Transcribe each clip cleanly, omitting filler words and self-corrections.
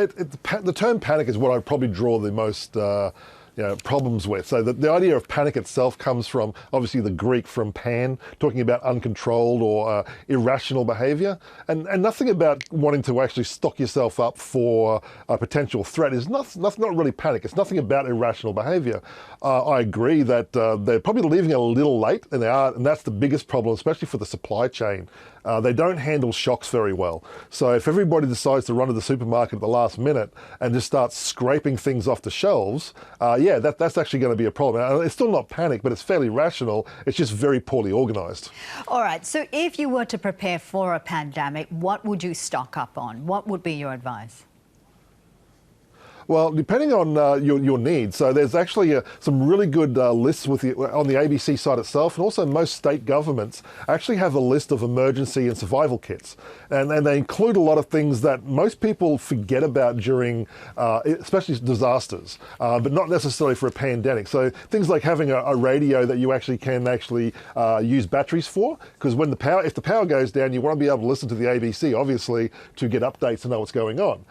the term panic is what I'd probably draw the most problems with. So the idea of panic itself comes from, obviously, the Greek from pan, talking about uncontrolled or irrational behaviour. And nothing about wanting to actually stock yourself up for a potential threat is not really panic. It's nothing about irrational behaviour. I agree that they're probably leaving a little late, and that's the biggest problem, especially for the supply chain. They don't handle shocks very well. So if everybody decides to run to the supermarket at the last minute and just starts scraping things off the shelves, that's actually going to be a problem. It's still not panic, but it's fairly rational. It's just very poorly organised. All right, so if you were to prepare for a pandemic, what would you stock up on? What would be your advice? Well, depending on your needs. So there's actually some really good lists on the ABC site itself, and also most state governments actually have a list of emergency and survival kits. And they include a lot of things that most people forget about during, especially disasters, but not necessarily for a pandemic. So things like having a radio that you can use batteries for, because if the power goes down, you want to be able to listen to the ABC, obviously, to get updates and know what's going on.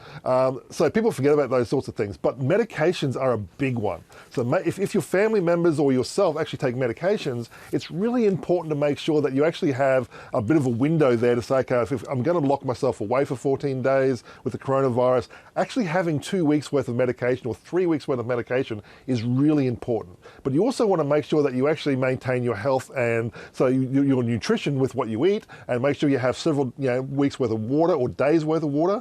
So people forget about those sorts of things, but medications are a big one. So if your family members or yourself actually take medications, it's really important to make sure that you actually have a bit of a window there to say, okay, if I'm going to lock myself away for 14 days with the coronavirus, actually having 2 weeks worth of medication or 3 weeks worth of medication is really important. But you also want to make sure that you actually maintain your health, and so your nutrition with what you eat, and make sure you have several weeks worth of water or days worth of water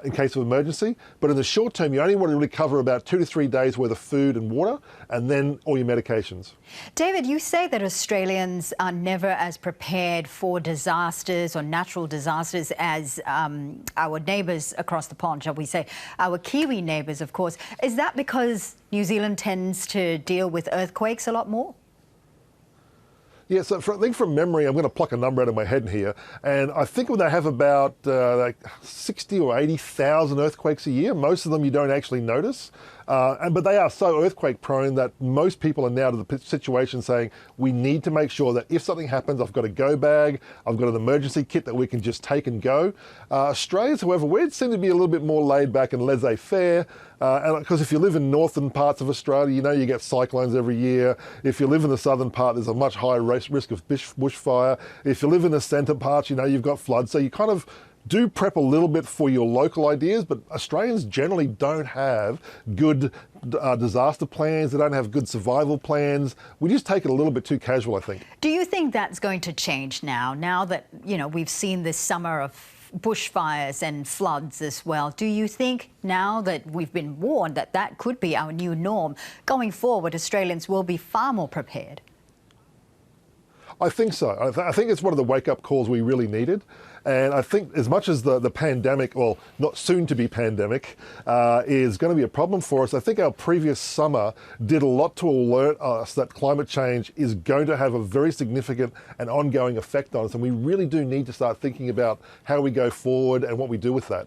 in case of emergency. But in the short term, you only want to recover about 2 to 3 days worth of food and water, and then all your medications. David, you say that Australians are never as prepared for disasters or natural disasters as our neighbours across the pond, shall we say, our Kiwi neighbours, of course. Is that because New Zealand tends to deal with earthquakes a lot more? Yeah, so I think from memory, I'm going to pluck a number out of my head here, and I think when they have about 60 or 80,000 earthquakes a year, most of them you don't actually notice. But they are so earthquake prone that most people are now to the situation saying, we need to make sure that if something happens, I've got a go bag, I've got an emergency kit that we can just take and go. Australians, however, we seem to be a little bit more laid back and laissez-faire. And because if you live in northern parts of Australia, you get cyclones every year. If you live in the southern part, there's a much higher risk of bushfire. If you live in the centre parts, you've got floods. So you kind of do prep a little bit for your local ideas, but Australians generally don't have good disaster plans. They don't have good survival plans. We just take it a little bit too casual, I think. Do you think that's going to change now that, we've seen this summer of bushfires and floods as well? Do you think now that we've been warned that that could be our new norm, going forward, Australians will be far more prepared? I think so. I think it's one of the wake-up calls we really needed. And I think as much as the pandemic, well, not soon to be pandemic, is going to be a problem for us, I think our previous summer did a lot to alert us that climate change is going to have a very significant and ongoing effect on us. And we really do need to start thinking about how we go forward and what we do with that.